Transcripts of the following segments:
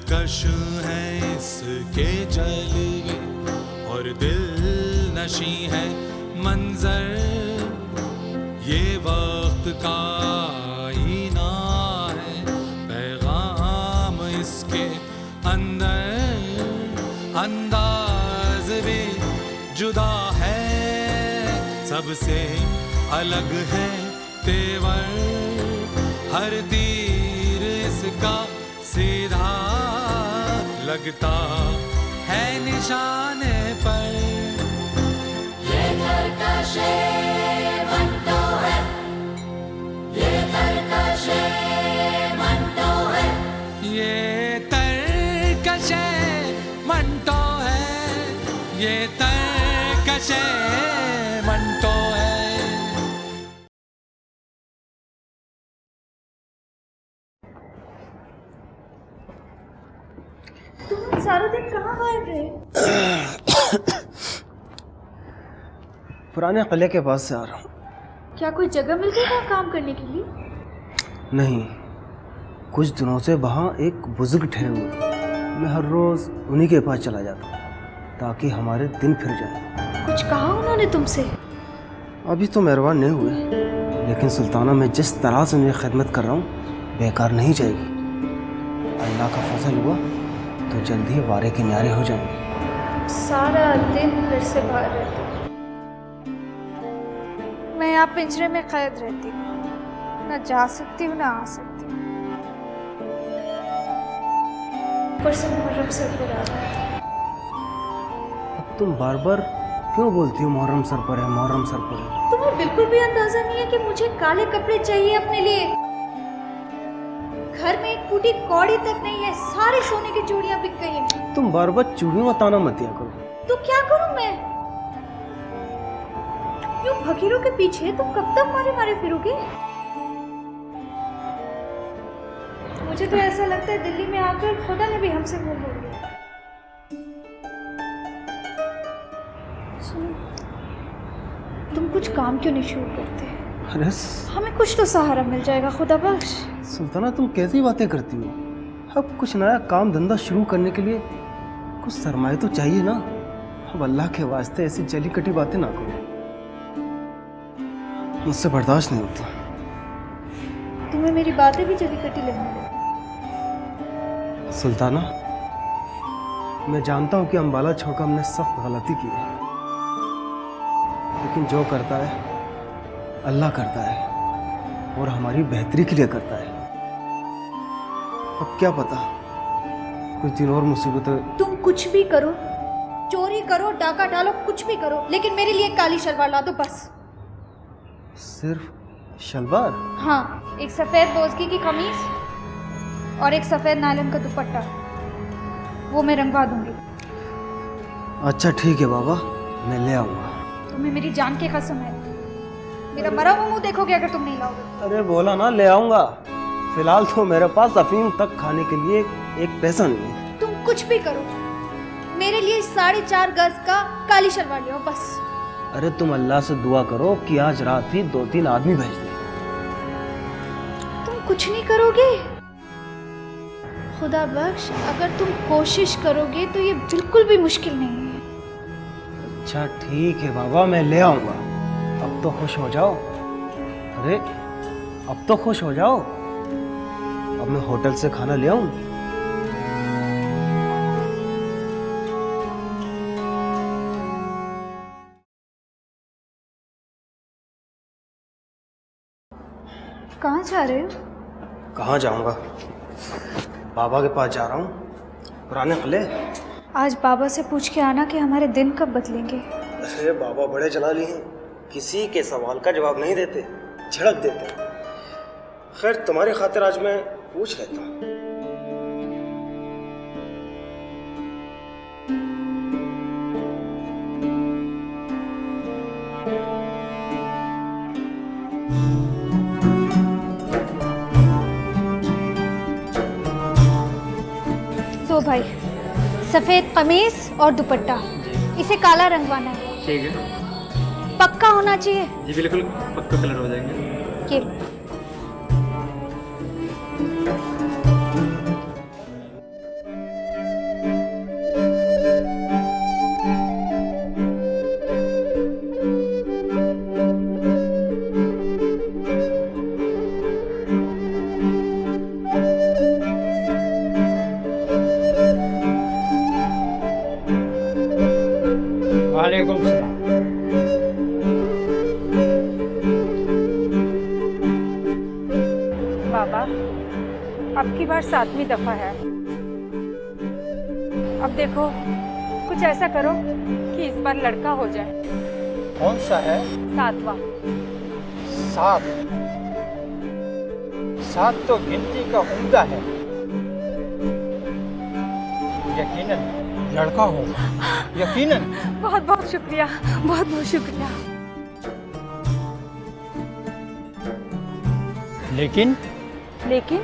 दिलकश है इसके जलवे और दिल नशी है मंजर, ये वक्त का आईना है, पैगाम इसके अंदर, अंदाज भी जुदा है, सबसे अलग है तेवर, हर तीर इसका सीधा लगता है निशाने पर। ये तरकशे मंटो है, ये तरकशे मंटो है, ये तरकशे मंटो है, ये तरकशे मंटो है। तुम सारा दिन कहाँ गायब रहे? पुराने किले के पास से आ रहा हूँ। क्या कोई जगह मिल गई वहाँ काम करने के लिए? नहीं, कुछ दिनों से वहाँ एक बुजुर्ग ठहरे हुए, मैं हर रोज़ उन्हीं के पास चला जाता हूँ ताकि हमारे दिन फिर जाए। कुछ कहा उन्होंने तुमसे? अभी तो मेहरबान नहीं हुए, लेकिन सुल्ताना मैं जिस तरह से उनकी खिदमत कर रहा हूँ बेकार नहीं जाएगी। अल्लाह का फजल हुआ तो जल्द ही वारे किनारे हो जाएंगे। सारा दिन घर से बाहर रहती हूँ, मैं यहाँ पिंजरे में कैद रहती हूँ, ना जा सकती हूँ ना आ सकती हूँ। ऊपर से मुहर्रम सर पर आ रहा है। अब तुम बार बार क्यों बोलती हो मुहर्रम सर पर है, मुहर्रम सर पर है? तुम्हें बिल्कुल भी अंदाजा नहीं है कि मुझे काले कपड़े चाहिए अपने लिए। घर में एक फूटी कौड़ी तक नहीं है, सारी सोने की चूड़ियां बिक गई हैं। तुम बार बार चूड़ियों का ताना मत दिया करो। तो क्या करूं मैं? यूं फकीरों के पीछे तुम कब तक मारे मारे फिरोगे? मुझे तो ऐसा लगता है दिल्ली में आकर खुदा ने भी हमसे मुंह मोड़ लिया। सुनो, तुम कुछ काम क्यों नहीं शुरू करते? अरे हमें कुछ तो सहारा मिल जाएगा, खुदा बख्श। सुल्ताना तुम कैसी बातें करती हो? अब कुछ नया काम धंधा शुरू करने के लिए कुछ सरमाए तो चाहिए ना। अब अल्लाह के वास्ते ऐसी जली कटी बातें ना करो, मुझसे बर्दाश्त नहीं होती। तुम्हें मेरी बातें भी जली कटी लगने लगी। सुल्ताना, मैं जानता हूँ कि अम्बाला छोड़कर हमने सख्त गलती की है, लेकिन जो करता है अल्लाह करता है और हमारी बेहतरी के लिए करता है। अब क्या पता कुछ दिन और मुसीबतें। तुम कुछ भी करो, चोरी करो, डाका डालो, कुछ भी करो, लेकिन मेरे लिए काली शलवार ला दो बस। सिर्फ शलवार? हाँ, एक सफेद बोजगी की कमीज और एक सफेद नायलॉन का दुपट्टा, वो मैं रंगवा दूंगी। अच्छा ठीक है बाबा, मैं ले आऊँगा। तुम्हें मेरी जान की कसम है, मेरा मरा हुआ मुंह देखोगे अगर तुम नहीं लाओगे। अरे बोला ना ले आऊँगा। फिलहाल तो मेरे पास अफीम तक खाने के लिए एक पैसा नहीं है। तुम कुछ भी करो, मेरे लिए 4.5 गज का काली शलवार ले आओ बस। अरे तुम अल्लाह से दुआ करो कि आज रात ही 2-3 आदमी भेज दे। तुम कुछ नहीं करोगे? खुदा बख्श, अगर तुम कोशिश करोगे तो ये बिल्कुल भी मुश्किल नहीं है। अच्छा ठीक है बाबा, मैं ले आऊँगा। अब तो खुश हो जाओ। अरे अब तो खुश हो जाओ। अब मैं होटल से खाना ले आऊँ? कहाँ जा रहे हो? कहाँ जाऊँगा, बाबा के पास जा रहा हूँ, पुराने किले। आज बाबा से पूछ के आना कि हमारे दिन कब बदलेंगे। अरे बाबा बड़े जलाली हैं, किसी के सवाल का जवाब नहीं देते, झड़क देते हैं। खैर तुम्हारी खातिर आज मैं पूछ लेता हूँ। तो भाई, सफेद कमीज और दुपट्टा, इसे काला रंगवाना है। ठीक है, पक्का होना चाहिए। जी बिल्कुल पक्का कलर हो जाएंगे। ये बाबा, अब की बार 7वीं दफा है। अब देखो, कुछ ऐसा करो कि इस बार लड़का हो जाए। कौन सा है? 7वां। 7। 7 तो गिनती का उम्दा है। यकीनन लड़का होगा, यकीनन। बहुत बहुत शुक्रिया, बहुत बहुत शुक्रिया। लेकिन लेकिन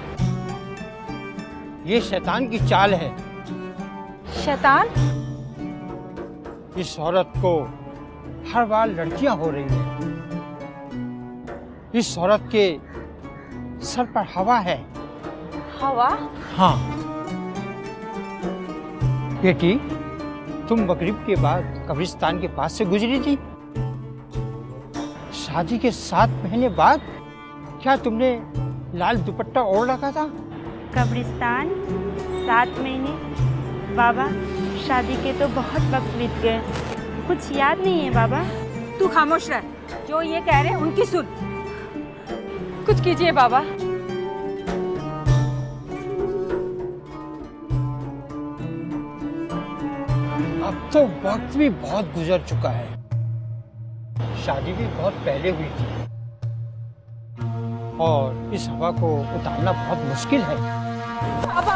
ये शैतान की चाल है। शैतान? इस औरत को हर बार लड़कियां हो रही हैं। इस औरत के सर पर हवा है। हवा? हाँ बेटी, तुम मगरिब के बाद कब्रिस्तान के पास से गुजरी थी। शादी के 7 महीने बाद क्या तुमने लाल दुपट्टा ओढ़ रखा था? कब्रिस्तान 7 महीने? बाबा, शादी के तो बहुत वक्त बीत गए, कुछ याद नहीं है बाबा। तू खामोश रह, जो ये कह रहे हैं उनकी सुन। कुछ कीजिए बाबा। अब तो वक्त भी बहुत गुजर चुका है। शादी भी बहुत पहले हुई थी और इस हवा को उतारना बहुत मुश्किल है। बाबा,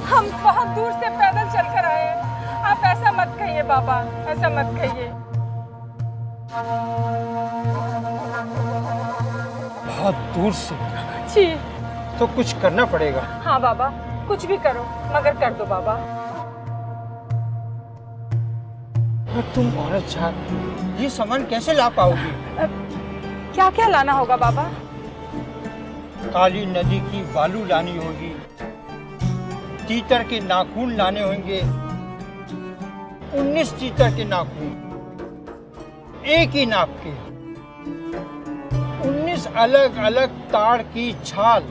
हम बहुत दूर से पैदल चलकर आए हैं। आप ऐसा मत कहिए बाबा, ऐसा मत कहिए। बहुत दूर से? जी। तो कुछ करना पड़ेगा। हाँ बाबा, कुछ भी करो, मगर कर दो बाबा। और तुम औरत छात्र ये सामान कैसे ला पाओगी? क्या क्या लाना होगा बाबा? काली नदी की बालू लानी होगी, तीतर के नाखून लाने होंगे, 19 तीतर के नाखून एक ही नाप के, 19 अलग अलग ताड़ की छाल,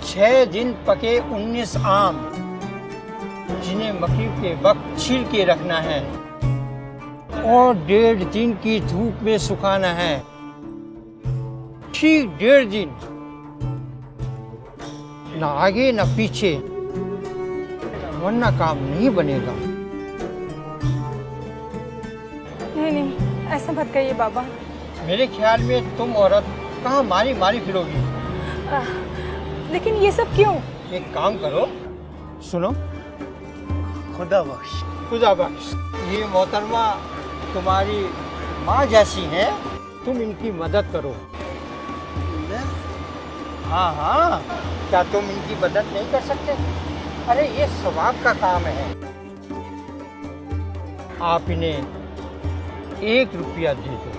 6 दिन पके 19 आम जिन्हें मकई के वक्त छील के रखना है और 1.5 दिन की धूप में सुखाना है। ठीक 1.5 दिन, ना आगे ना पीछे, वरना काम नहीं बनेगा। नहीं नहीं, ऐसा मत कहिए बाबा। मेरे ख्याल में तुम औरत कहाँ मारी मारी फिरोगी। लेकिन ये सब क्यों? एक काम करो, सुनो। खुदा बख्श। खुदा बख्श। ये मोहतरमा तुम्हारी माँ जैसी है, तुम इनकी मदद करो। हाँ हाँ, क्या तुम इनकी मदद नहीं कर सकते? अरे ये सवाब का काम है। आप इन्हें 1 रुपया दे दो।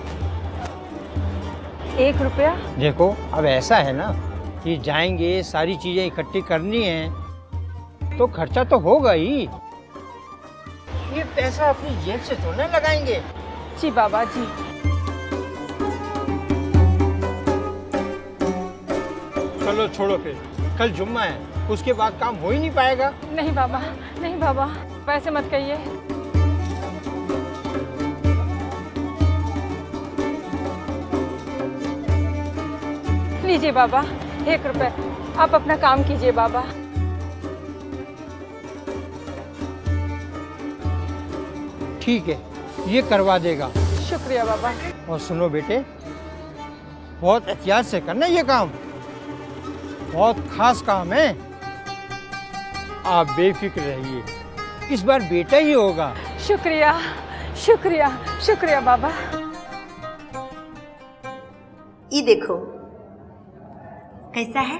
1 रुपया? देखो, अब ऐसा है ना कि जाएंगे, सारी चीजें इकट्ठी करनी है तो खर्चा तो होगा ही। ये पैसा अपनी जेब से थोड़ा ना लगाएंगे। जी बाबा जी। चलो छोड़ो, फिर कल जुम्मा है, उसके बाद काम हो ही नहीं पाएगा। नहीं बाबा, नहीं बाबा, वैसे मत कहिए। लीजिए बाबा, 1 रुपए, आप अपना काम कीजिए बाबा। ठीक है, ये करवा देगा। शुक्रिया बाबा। और सुनो बेटे, बहुत एहतियात से करना ये काम, बहुत खास काम है। आप बेफिक्र रहिए, इस बार बेटा ही होगा। शुक्रिया शुक्रिया शुक्रिया बाबा। ये देखो कैसा है,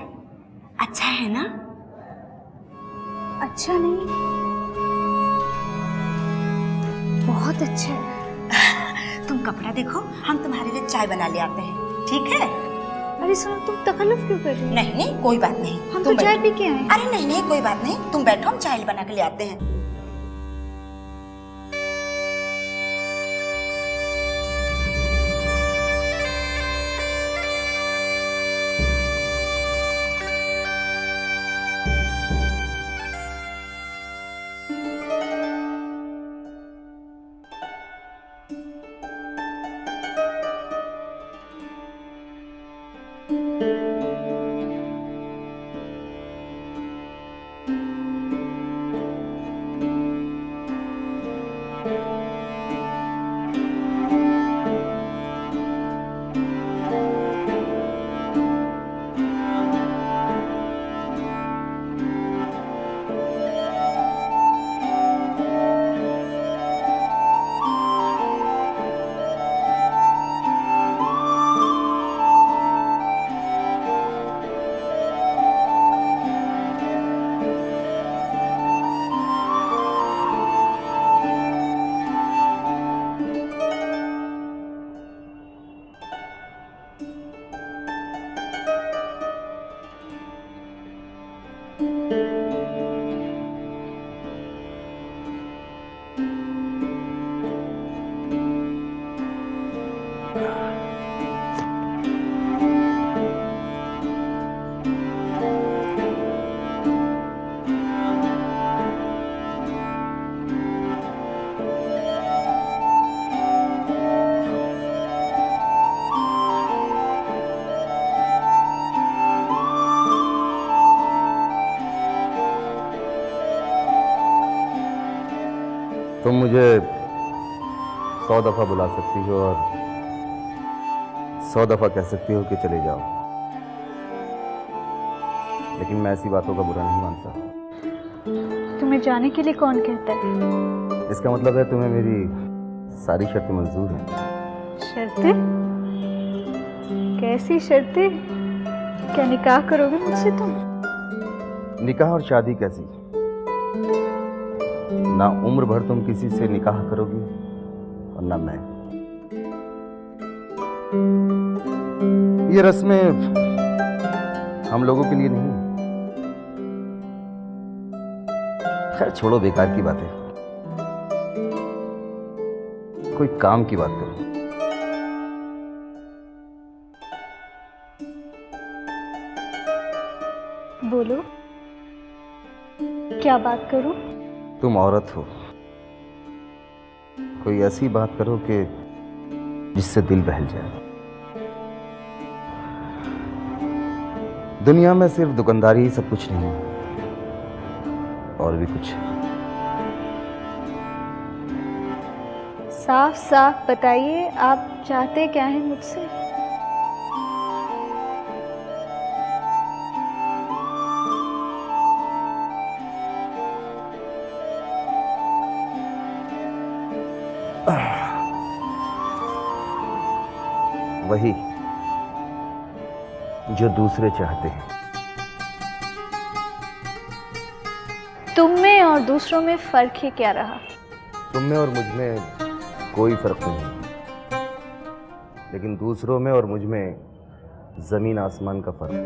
अच्छा है ना? अच्छा नहीं, बहुत अच्छा है। तुम कपड़ा देखो, हम तुम्हारे लिए चाय बना ले आते हैं, ठीक है? अरे सुनो, तुम तकल्लुफ क्यों कर रही हो? नहीं नहीं, कोई बात नहीं, हम तुम तो चाय बैठो। पी के आए। अरे नहीं नहीं, कोई बात नहीं, तुम बैठो, हम चाय बना के ले आते हैं। तुम मुझे 100 दफा बुला सकती हो और 100 दफा कह सकती हो कि चले जाओ, लेकिन मैं ऐसी बातों का बुरा नहीं मानता। तुम्हें जाने के लिए कौन कहता है? इसका मतलब है तुम्हें मेरी सारी शर्तें मंजूर हैं। शर्तें? कैसी शर्तें? क्या निकाह करोगे मुझसे तुम? निकाह और शादी कैसी? ना उम्र भर तुम किसी से निकाह करोगी और ना मैं। ये रस्में हम लोगों के लिए नहीं। खैर छोड़ो बेकार की बातें, कोई काम की बात करो। बोलो, क्या बात करूं? तुम औरत हो, कोई ऐसी बात करो कि जिससे दिल बहल जाए। दुनिया में सिर्फ दुकानदारी ही सब कुछ नहीं, और भी कुछ। साफ साफ बताइए, आप चाहते क्या हैं मुझसे? वही जो दूसरे चाहते हैं। तुम में और दूसरों में फर्क ही क्या रहा? तुम में और मुझ में कोई फर्क नहीं, लेकिन दूसरों में और मुझ में जमीन आसमान का फर्क।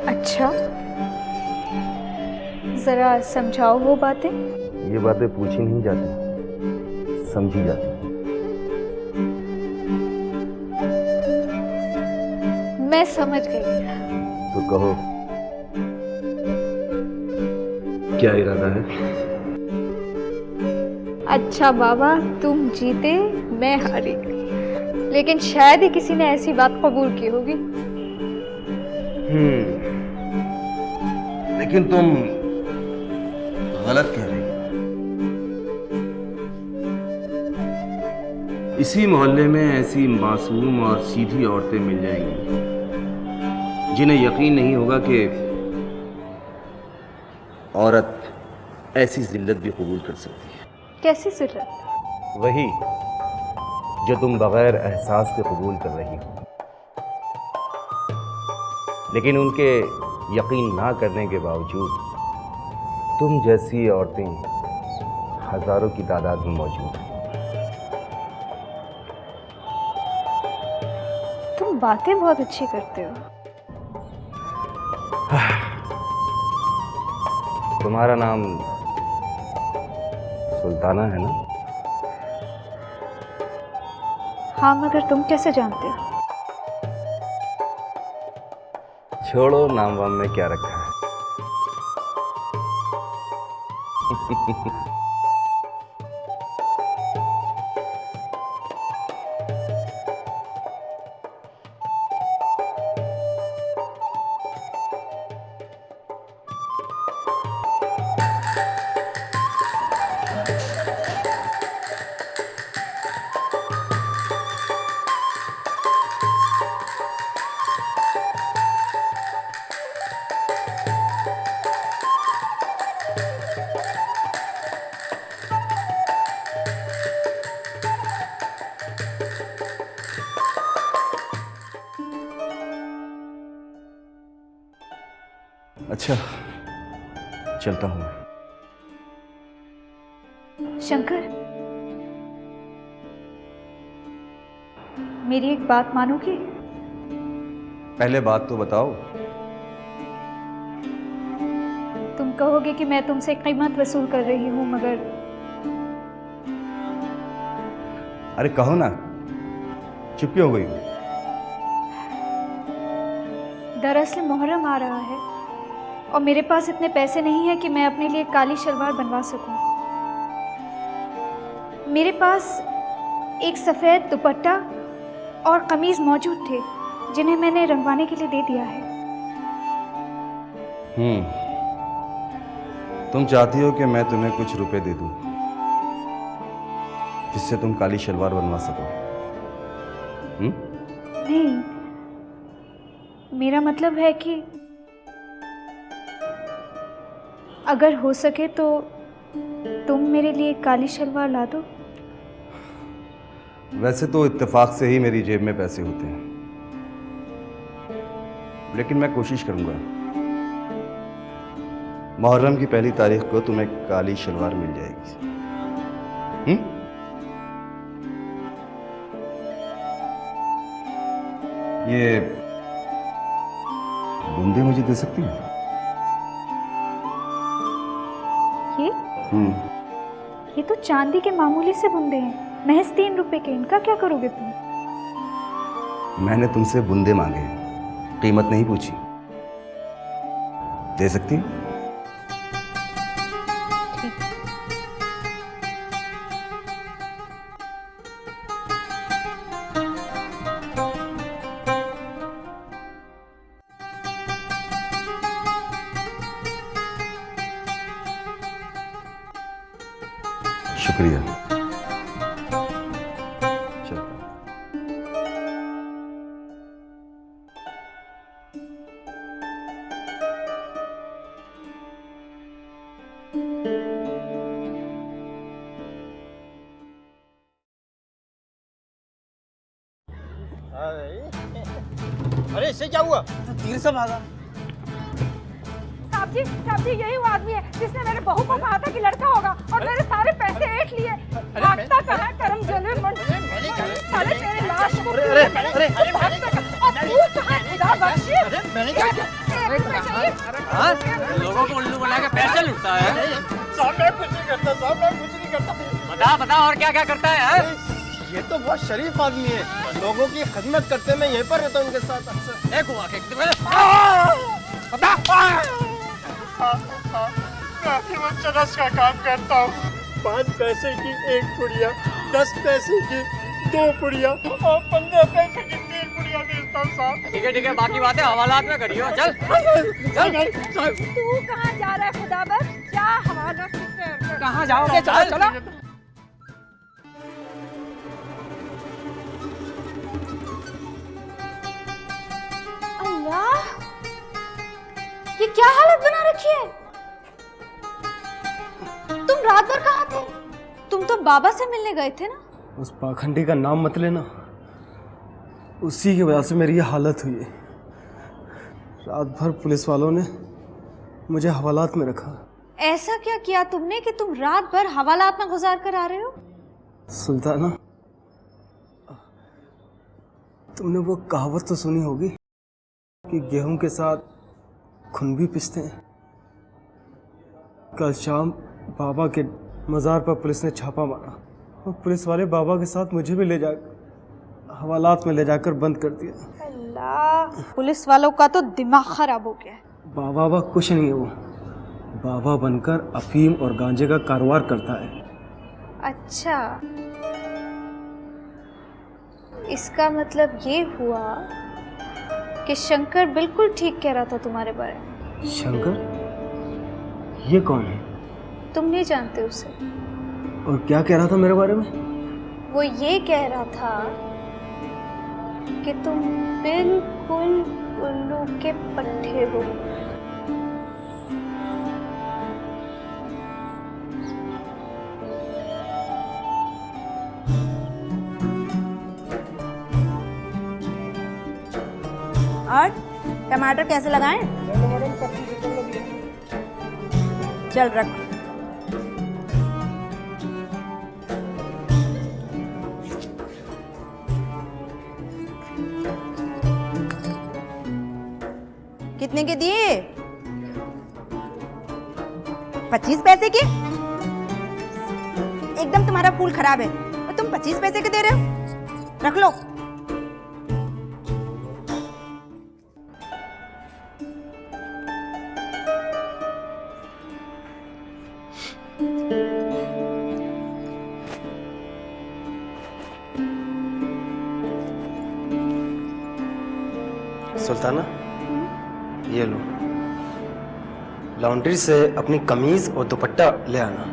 अच्छा, जरा समझाओ वो बातें। ये बातें पूछी नहीं जाती, समझी जाती। मैं समझ गई। तो कहो, क्या इरादा है? अच्छा बाबा, तुम जीते मैं हारी, लेकिन शायद ही किसी ने ऐसी बात कबूल की होगी। लेकिन तुम गलत कह रही। इसी मोहल्ले में ऐसी मासूम और सीधी औरतें मिल जाएंगी जिन्हें यकीन नहीं होगा कि औरत ऐसी जिल्लत भी कबूल कर सकती है। कैसी जिल्लत? वही जो तुम बगैर एहसास के कबूल कर रही हो, लेकिन उनके यकीन ना करने के बावजूद तुम जैसी औरतें हजारों की तादाद में मौजूद हैं। तुम बातें बहुत अच्छी करते हो। तुम्हारा नाम सुल्ताना है ना? हाँ, मगर तुम कैसे जानते हो? छोड़ो, नाम वाम में क्या रखा है। अच्छा, चलता हूं मैं। शंकर, मेरी एक बात मानोगे? पहले बात तो बताओ। तुम कहोगे कि मैं तुमसे कीमत वसूल कर रही हूं, मगर अरे कहो ना, चुप क्यों हो गई? दरअसल मुहर्रम आ रहा है और मेरे पास इतने पैसे नहीं है कि मैं अपने लिए काली शलवार बनवा सकूं। मेरे पास एक सफ़ेद दुपट्टा और कमीज मौजूद थे जिन्हें मैंने रंगवाने के लिए दे दिया है। तुम चाहती हो कि मैं तुम्हें कुछ रुपए दे दूं जिससे तुम काली शलवार बनवा सको? नहीं, मेरा मतलब है कि अगर हो सके तो तुम मेरे लिए काली शलवार ला दो। वैसे तो इत्तेफाक से ही मेरी जेब में पैसे होते हैं, लेकिन मैं कोशिश करूंगा। मुहर्रम की पहली तारीख को तुम्हें काली शलवार मिल जाएगी। ये बूंदे मुझे दे सकती हो? ये तो चांदी के मामूली से बुंदे हैं, महज 3 रुपए के। इनका क्या करोगे तुम? मैंने तुमसे बूंदे मांगे, कीमत नहीं पूछी। दे सकती हो? शुक्रिया। चलो। अरे इससे क्या हुआ? तीर से भागा। साहब जी यही वो आदमी है जिसने मेरे बहू को कहा था कि लड़का होगा और मेरे सारे पैसे ऐंठ लिए। भागता कहाँ करम जले मन साले तेरे लाश को भागता कहाँ और तू कहाँ खुदा बख्शे। लोगों को उल्लू बना के पैसे लुटता है। साहब मैं कुछ नहीं करता, साहब मैं कुछ नहीं करता। बता और क्या क्या करता है? ये तो बहुत शरीफ आदमी है, लोगों की खिदमत करते। मैं यहीं पर रहता हूँ उनके साथ अक्सर। एक हुआ मैं चरस का काम करता हूँ। 5 पैसे की 1 पुड़िया, 10 पैसे की 2 पुड़िया और 15 पैसे की 3 पुड़िया बेचता हूँ साहब। ठीक है बाकी बातें हवालात में करियो। चल तू कहाँ जा रहा है खुदा बख्श? क्या हवाला फिक्र कहाँ जाओगे? चलो अल्लाह, ये क्या हालत बना रखी है? तुम रात भर कहाँ थे? तुम तो बाबा से मिलने गए थे ना? उस पाखंडी का नाम मत लेना, उसी की वजह से मेरी ये हालत हुई है। रात भर पुलिस वालों ने मुझे हवालात में रखा। ऐसा क्या किया तुमने कि तुम रात भर हवालात में गुजार कर आ रहे हो? सुल्ताना, तुमने वो कहावत तो सुनी होगी कि गेहूं के साथ खून भी पिसते हैं। कल शाम बाबा के मज़ार पर पुलिस ने छापा मारा और पुलिस वाले बाबा के साथ मुझे भी ले जाकर हवालात में ले जाकर बंद कर दिया। अल्लाह, पुलिस वालों का तो दिमाग खराब हो गया है। बाबा कुछ नहीं है, वो बाबा बनकर अफीम और गांजे का कारोबार करता है। अच्छा, इसका मतलब ये हुआ कि शंकर बिल्कुल ठीक कह रहा था तुम्हारे बारे में। शंकर? ये कौन है? तुम नहीं जानते उसे। और क्या कह रहा था मेरे बारे में? वो ये कह रहा था कि तुम बिल्कुल उल्लू के पट्टे हो। और टमाटर कैसे लगाएं? चल रख। कितने के दिए? 25 पैसे के? एकदम तुम्हारा फूल खराब है और तुम 25 पैसे के दे रहे हो? रख लो। सुल्ताना, ये लो, लॉन्ड्री से अपनी कमीज और दुपट्टा ले आना।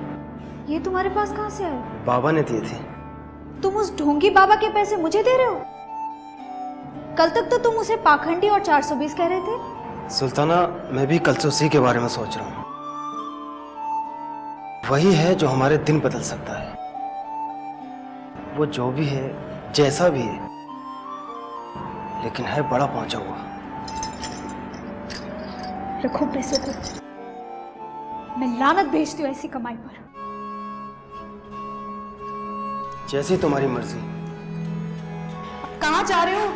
ये तुम्हारे पास कहाँ से आए? बाबा ने दिए थे। तुम उस ढोंगी बाबा के पैसे मुझे दे रहे हो? कल तक तो तुम उसे पाखंडी और 420 कह रहे थे। सुल्ताना, मैं भी कल से उसी के बारे में सोच रहा हूँ। वही है जो हमारे दिन बदल सकता है। वो जो भी है, जैसा भी है, लेकिन है बड़ा पहुंचा हुआ। रखो पैसों को, मैं लानत भेजती हूँ ऐसी कमाई पर। जैसी तुम्हारी मर्जी। कहाँ जा रहे हो?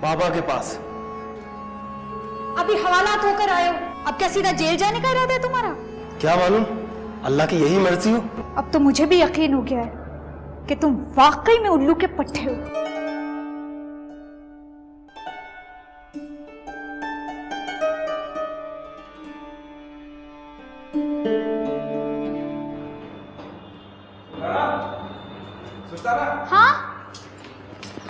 बाबा के पास। अभी हवालात होकर आए हो, अब क्या सीधा जेल जाने का इरादा है तुम्हारा? क्या मालूम, अल्लाह की यही मर्जी हो। अब तो मुझे भी यकीन हो गया है कि तुम वाकई में उल्लू के पट्टे हो। हाँ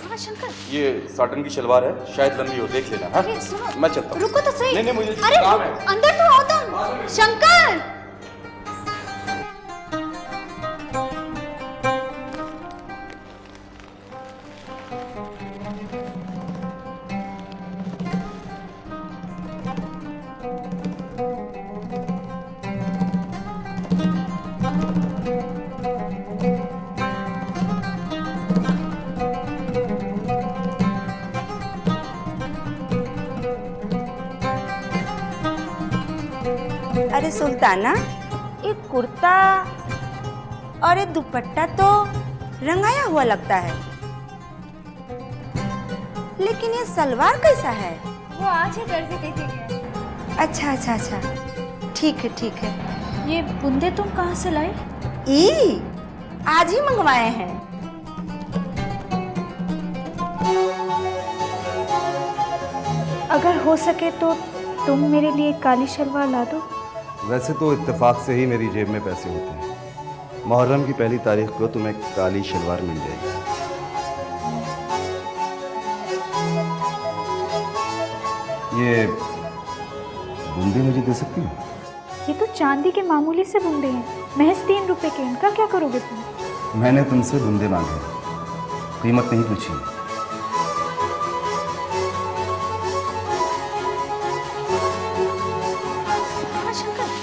हाँ शंकर, ये साटन की शलवार है, शायद लंबी हो, देख लेना। हाँ? अरे सुनो, मैं चलता हूँ। रुको तो सही। नहीं, मुझे अरे काम है। अंदर तो आओ तुम। शंकर, अरे सुल्ताना, एक कुर्ता और एक दुपट्टा तो रंगाया हुआ लगता है, लेकिन ये सलवार कैसा है? वो आज ही दर्जी देके गया। अच्छा अच्छा अच्छा, ठीक है ठीक है। ये बुंदे तुम कहाँ से लाए? आज ही मंगवाए हैं। अगर हो सके तो तुम मेरे लिए काली शलवार ला दो। वैसे तो इत्तेफाक से ही मेरी जेब में पैसे होते हैं। मुहर्रम की पहली तारीख को तुम्हें काली शलवार मिल जाएगी। ये बूंदी मुझे दे सकती हो? ये तो चांदी के मामूली से बुंदे हैं, महज 3 रुपए के। इनका क्या करोगे तुम? मैंने तुमसे बूंदे मांगे, कीमत नहीं पूछी।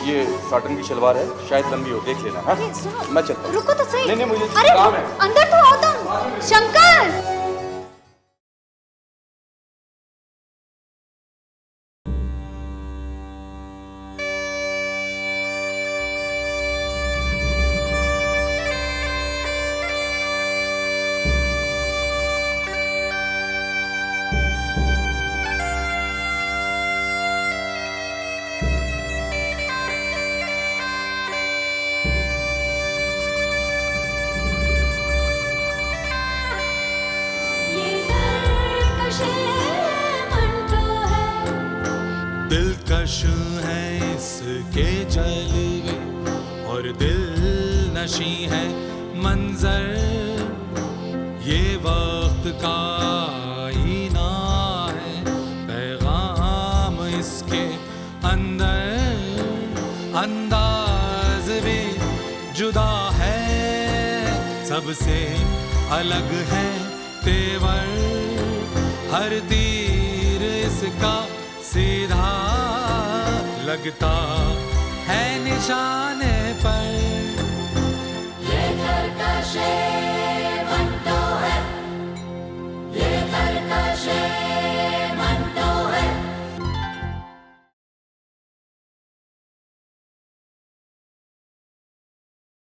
ये साटन की शलवार है, शायद लंबी हो, देख लेना। हाँ? सुनो, मैं चलता हूँ। रुको तो सही। नहीं, मुझे अरे काम है। अंदर तो आओ तुम। शंकर, दिलकश है इसके जलवे और दिल नशी है मंजर, ये वक्त का आईना है, पैगाम इसके अंदर, अंदाज भी जुदा है, सबसे अलग है तेवर, हर तीर इसका सीधा लगता है निशाने पर। ये घर का शेर